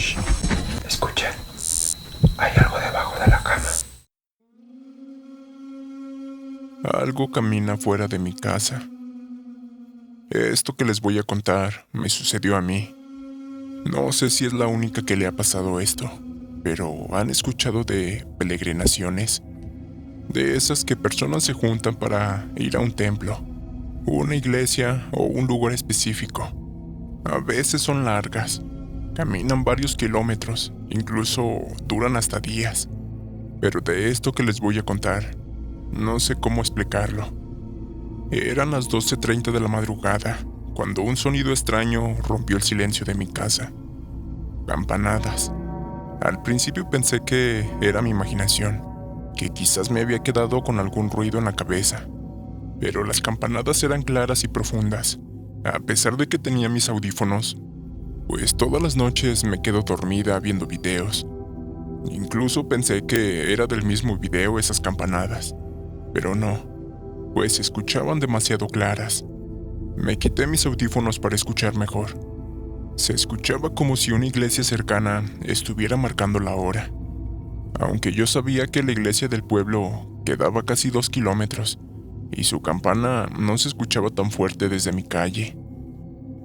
Shh. Escuchen, hay algo debajo de la cama. Algo camina fuera de mi casa. Esto que les voy a contar me sucedió a mí. No sé si es la única que le ha pasado esto, pero ¿han escuchado de peregrinaciones? De esas que personas se juntan para ir a un templo, una iglesia o un lugar específico. A veces son largas, caminan varios kilómetros, incluso duran hasta días. Pero de esto que les voy a contar, no sé cómo explicarlo. Eran las 12:30 de la madrugada, cuando un sonido extraño rompió el silencio de mi casa. Campanadas. Al principio pensé que era mi imaginación, que quizás me había quedado con algún ruido en la cabeza. Pero las campanadas eran claras y profundas, a pesar de que tenía mis audífonos, pues todas las noches me quedo dormida viendo videos. Incluso pensé que era del mismo video esas campanadas, pero no, pues se escuchaban demasiado claras. Me quité mis audífonos para escuchar mejor. Se escuchaba como si una iglesia cercana estuviera marcando la hora, aunque yo sabía que la iglesia del pueblo quedaba casi 2 kilómetros y su campana no se escuchaba tan fuerte desde mi calle.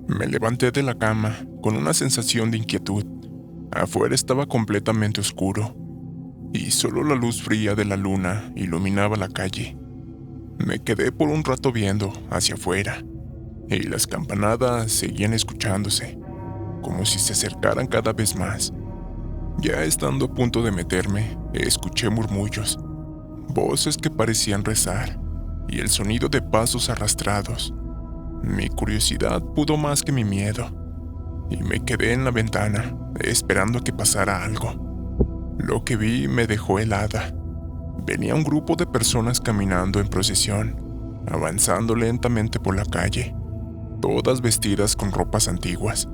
Me levanté de la cama con una sensación de inquietud. Afuera estaba completamente oscuro y solo la luz fría de la luna iluminaba la calle. Me quedé por un rato viendo hacia afuera y las campanadas seguían escuchándose, como si se acercaran cada vez más. Ya estando a punto de meterme, escuché murmullos, voces que parecían rezar y el sonido de pasos arrastrados. Mi curiosidad pudo más que mi miedo y me quedé en la ventana esperando a que pasara algo. Lo que vi me dejó helada. Venía un grupo de personas caminando en procesión, avanzando lentamente por la calle, todas vestidas con ropas antiguas,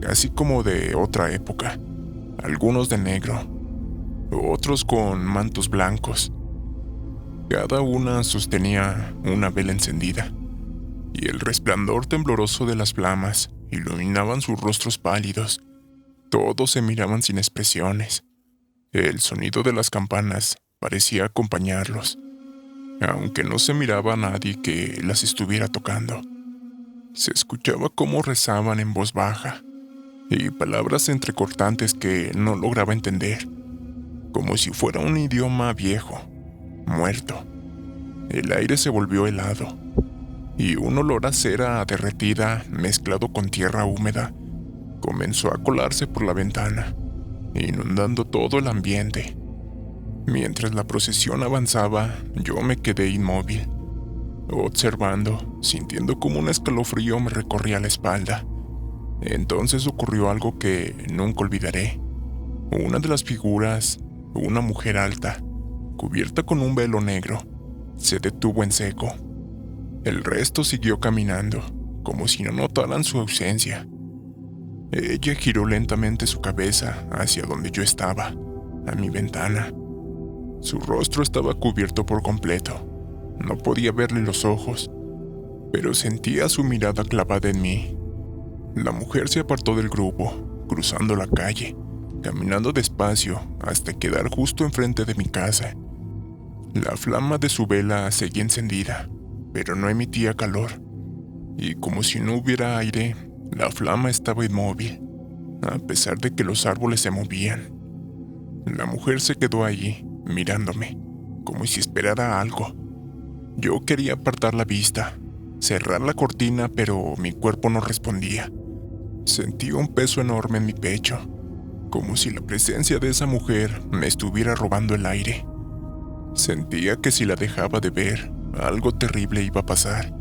casi como de otra época, algunos de negro, otros con mantos blancos. Cada una sostenía una vela encendida, y el resplandor tembloroso de las flamas iluminaban sus rostros pálidos. Todos se miraban sin expresiones. El sonido de las campanas parecía acompañarlos, aunque no se miraba a nadie que las estuviera tocando. Se escuchaba cómo rezaban en voz baja, y palabras entrecortantes que no lograba entender, como si fuera un idioma viejo, muerto. El aire se volvió helado, y un olor a cera derretida mezclado con tierra húmeda comenzó a colarse por la ventana, inundando todo el ambiente. Mientras la procesión avanzaba, yo me quedé inmóvil, observando, sintiendo como un escalofrío me recorría la espalda. Entonces ocurrió algo que nunca olvidaré. Una de las figuras, una mujer alta, cubierta con un velo negro, se detuvo en seco. El resto siguió caminando, como si no notaran su ausencia. Ella giró lentamente su cabeza hacia donde yo estaba, a mi ventana. Su rostro estaba cubierto por completo. No podía verle los ojos, pero sentía su mirada clavada en mí. La mujer se apartó del grupo, cruzando la calle, caminando despacio hasta quedar justo enfrente de mi casa. La flama de su vela seguía encendida, pero no emitía calor, y como si no hubiera aire, la flama estaba inmóvil, a pesar de que los árboles se movían. La mujer se quedó allí, mirándome, como si esperara algo. Yo quería apartar la vista, cerrar la cortina, pero mi cuerpo no respondía. Sentí un peso enorme en mi pecho, como si la presencia de esa mujer me estuviera robando el aire. Sentía que si la dejaba de ver, algo terrible iba a pasar.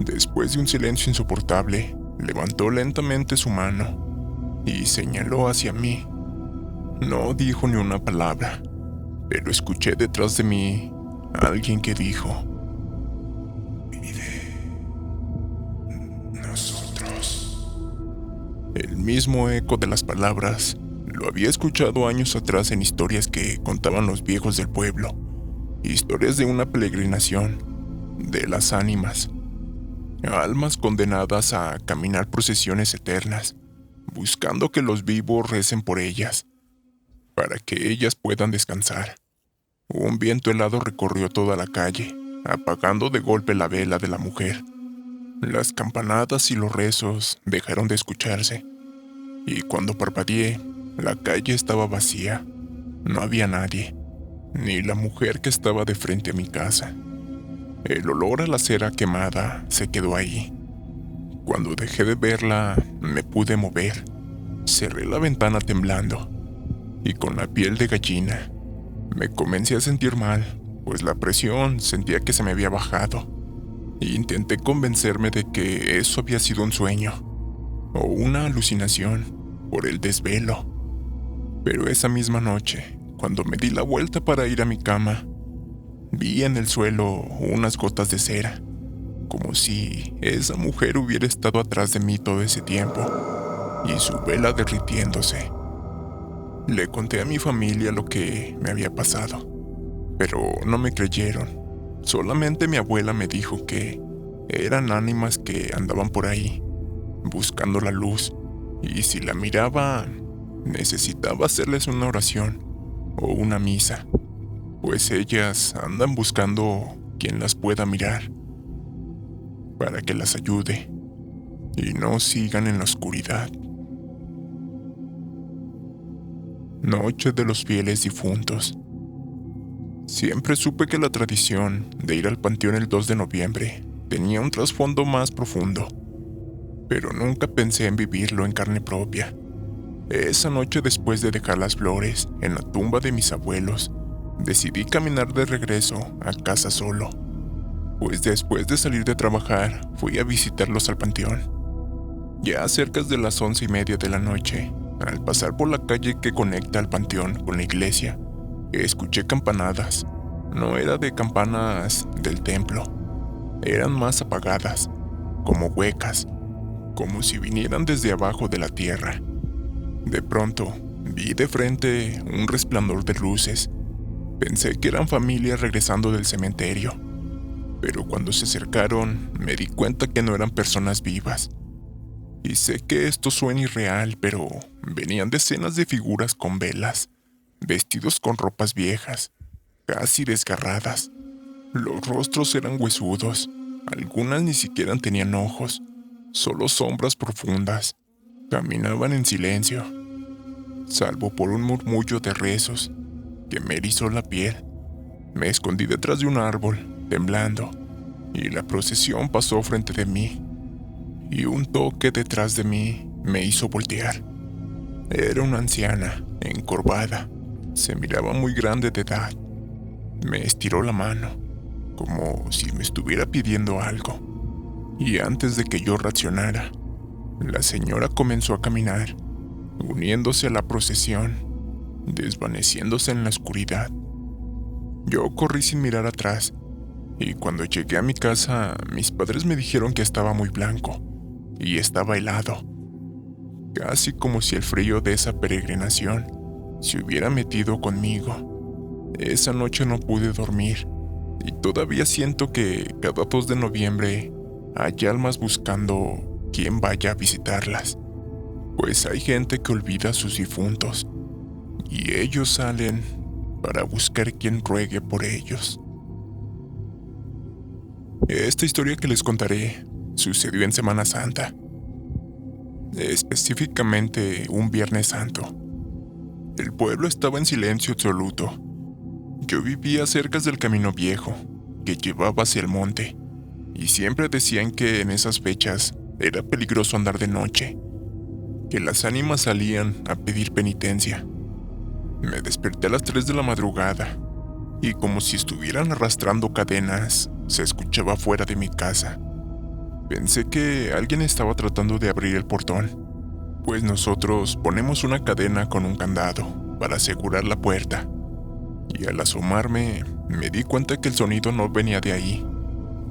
Después de un silencio insoportable, levantó lentamente su mano y señaló hacia mí. No dijo ni una palabra, pero escuché detrás de mí a alguien que dijo: "Pide nosotros". El mismo eco de las palabras lo había escuchado años atrás en historias que contaban los viejos del pueblo, historias de una peregrinación, de las ánimas, almas condenadas a caminar procesiones eternas, buscando que los vivos recen por ellas, para que ellas puedan descansar. Un viento helado recorrió toda la calle, apagando de golpe la vela de la mujer. Las campanadas y los rezos dejaron de escucharse, y cuando parpadeé, la calle estaba vacía. No había nadie, ni la mujer que estaba de frente a mi casa. El olor a la cera quemada se quedó ahí. Cuando dejé de verla, me pude mover. Cerré la ventana temblando, y con la piel de gallina. Me comencé a sentir mal, pues la presión sentía que se me había bajado. Intenté convencerme de que eso había sido un sueño, o una alucinación, por el desvelo. Pero esa misma noche, cuando me di la vuelta para ir a mi cama, vi en el suelo unas gotas de cera, como si esa mujer hubiera estado atrás de mí todo ese tiempo, y su vela derritiéndose. Le conté a mi familia lo que me había pasado, pero no me creyeron. Solamente mi abuela me dijo que eran ánimas que andaban por ahí, buscando la luz, y si la miraba, necesitaba hacerles una oración o una misa, pues ellas andan buscando quien las pueda mirar, para que las ayude y no sigan en la oscuridad. Noche de los fieles difuntos. Siempre supe que la tradición de ir al panteón el 2 de noviembre tenía un trasfondo más profundo, pero nunca pensé en vivirlo en carne propia. Esa noche, después de dejar las flores en la tumba de mis abuelos, decidí caminar de regreso a casa solo, pues después de salir de trabajar fui a visitarlos al panteón. Ya cerca de las 11:30 de la noche, al pasar por la calle que conecta al panteón con la iglesia, escuché campanadas. No era de campanas del templo, eran más apagadas, como huecas, como si vinieran desde abajo de la tierra. De pronto, vi de frente un resplandor de luces. Pensé que eran familias regresando del cementerio, pero cuando se acercaron me di cuenta que no eran personas vivas. Y sé que esto suena irreal, pero venían decenas de figuras con velas, vestidos con ropas viejas, casi desgarradas. Los rostros eran huesudos, algunas ni siquiera tenían ojos, solo sombras profundas. Caminaban en silencio, salvo por un murmullo de rezos que me erizó la piel. Me escondí detrás de un árbol, temblando, y la procesión pasó frente de mí, y un toque detrás de mí me hizo voltear. Era una anciana, encorvada, se miraba muy grande de edad. Me estiró la mano, como si me estuviera pidiendo algo, y antes de que yo reaccionara, la señora comenzó a caminar, uniéndose a la procesión, desvaneciéndose en la oscuridad. Yo corrí sin mirar atrás, y cuando llegué a mi casa, mis padres me dijeron que estaba muy blanco, y estaba helado, casi como si el frío de esa peregrinación se hubiera metido conmigo. Esa noche no pude dormir, y todavía siento que cada 2 de noviembre hay almas buscando quien vaya a visitarlas, pues hay gente que olvida a sus difuntos, y ellos salen para buscar quien ruegue por ellos. Esta historia que les contaré sucedió en Semana Santa, específicamente un Viernes Santo. El pueblo estaba en silencio absoluto. Yo vivía cerca del camino viejo que llevaba hacia el monte, y siempre decían que en esas fechas era peligroso andar de noche, que las ánimas salían a pedir penitencia. Me desperté a las 3 de la madrugada, y como si estuvieran arrastrando cadenas, se escuchaba fuera de mi casa. Pensé que alguien estaba tratando de abrir el portón, pues nosotros ponemos una cadena con un candado para asegurar la puerta, y al asomarme me di cuenta que el sonido no venía de ahí,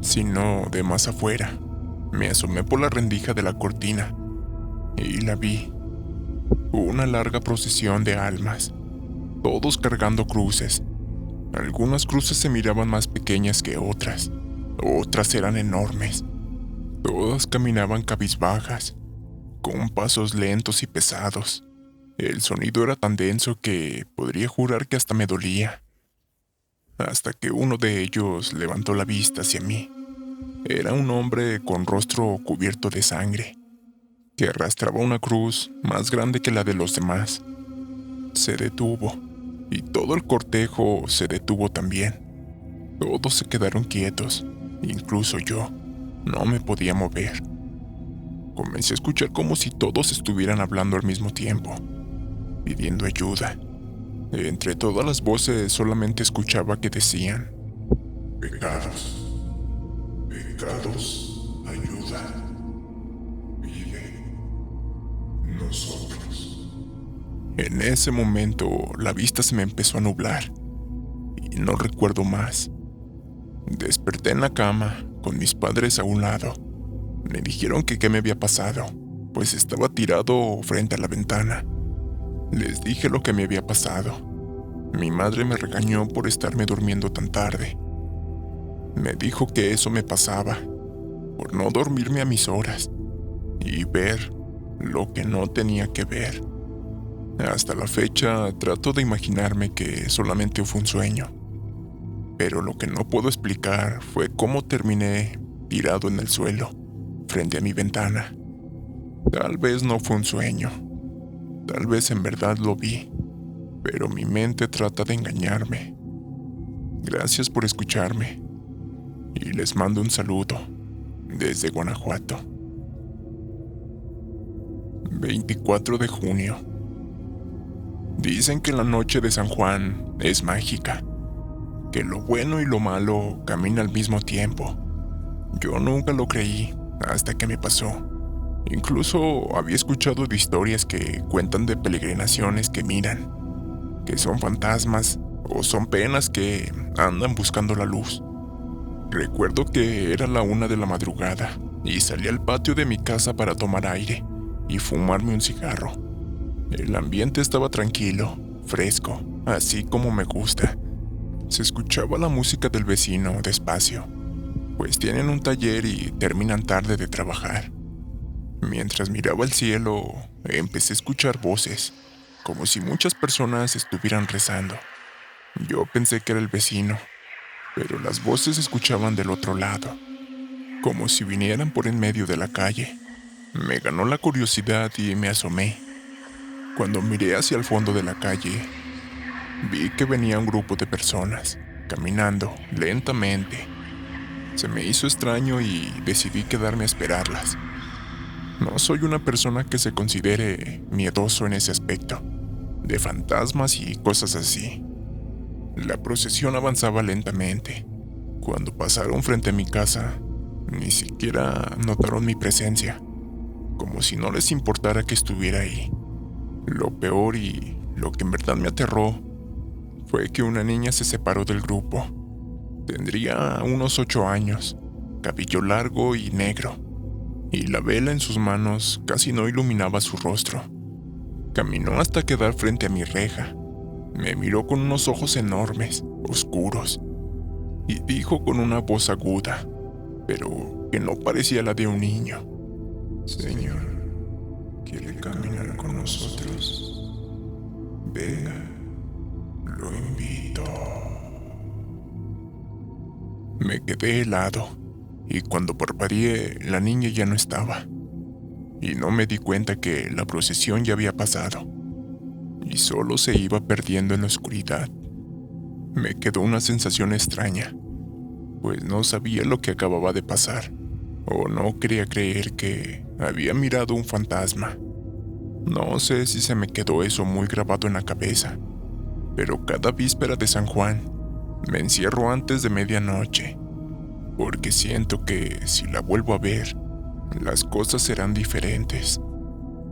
sino de más afuera. Me asomé por la rendija de la cortina y la vi. Una larga procesión de almas, todos cargando cruces. Algunas cruces se miraban más pequeñas que otras, otras eran enormes. Todas caminaban cabizbajas, con pasos lentos y pesados. El sonido era tan denso que podría jurar que hasta me dolía. Hasta que uno de ellos levantó la vista hacia mí. Era un hombre con rostro cubierto de sangre, que arrastraba una cruz más grande que la de los demás. Se detuvo, y todo el cortejo se detuvo también. Todos se quedaron quietos, incluso yo. No me podía mover. Comencé a escuchar como si todos estuvieran hablando al mismo tiempo, pidiendo ayuda. Entre todas las voces solamente escuchaba que decían: pecados, pecados, ayuda, vive, nosotros. En ese momento la vista se me empezó a nublar y no recuerdo más. Desperté en la cama con mis padres a un lado. Me dijeron que qué me había pasado, pues estaba tirado frente a la ventana. Les dije lo que me había pasado. Mi madre me regañó por estarme durmiendo tan tarde. Me dijo que eso me pasaba, por no dormirme a mis horas y ver lo que no tenía que ver. Hasta la fecha trato de imaginarme que solamente fue un sueño, pero lo que no puedo explicar fue cómo terminé tirado en el suelo, frente a mi ventana. Tal vez no fue un sueño, tal vez en verdad lo vi, pero mi mente trata de engañarme. Gracias por escucharme y les mando un saludo desde Guanajuato. 24 de junio. Dicen que la noche de San Juan es mágica, que lo bueno y lo malo caminan al mismo tiempo. Yo nunca lo creí hasta que me pasó. Incluso había escuchado de historias que cuentan de peregrinaciones que miran, que son fantasmas o son penas que andan buscando la luz. Recuerdo que era la 1 de la madrugada y salí al patio de mi casa para tomar aire y fumarme un cigarro. El ambiente estaba tranquilo, fresco, así como me gusta. Se escuchaba la música del vecino despacio, pues tienen un taller y terminan tarde de trabajar. Mientras miraba el cielo, empecé a escuchar voces, como si muchas personas estuvieran rezando. Yo pensé que era el vecino, pero las voces se escuchaban del otro lado, como si vinieran por en medio de la calle. Me ganó la curiosidad y me asomé. Cuando miré hacia el fondo de la calle, vi que venía un grupo de personas, caminando lentamente. Se me hizo extraño y decidí quedarme a esperarlas. No soy una persona que se considere miedoso en ese aspecto, de fantasmas y cosas así. La procesión avanzaba lentamente. Cuando pasaron frente a mi casa, ni siquiera notaron mi presencia, como si no les importara que estuviera ahí. Lo peor y lo que en verdad me aterró fue que una niña se separó del grupo. Tendría unos 8 años, cabello largo y negro, y la vela en sus manos casi no iluminaba su rostro. Caminó hasta quedar frente a mi reja. Me miró con unos ojos enormes, oscuros, y dijo con una voz aguda, pero que no parecía la de un niño: Señor, ¿quiere caminar con nosotros? Venga, lo invito. Me quedé helado, y cuando parpadeé, la niña ya no estaba. Y no me di cuenta que la procesión ya había pasado, y solo se iba perdiendo en la oscuridad. Me quedó una sensación extraña, pues no sabía lo que acababa de pasar, o no quería creer que había mirado un fantasma. No sé si se me quedó eso muy grabado en la cabeza, pero cada víspera de San Juan me encierro antes de medianoche, porque siento que si la vuelvo a ver, las cosas serán diferentes,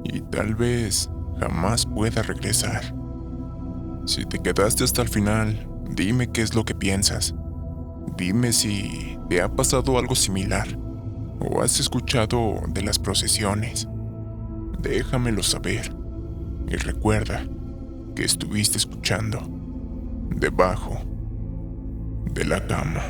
y tal vez jamás pueda regresar. Si te quedaste hasta el final, dime qué es lo que piensas. Dime si te ha pasado algo similar, o has escuchado de las procesiones. Déjamelo saber, y recuerda que estuviste escuchando debajo de la cama.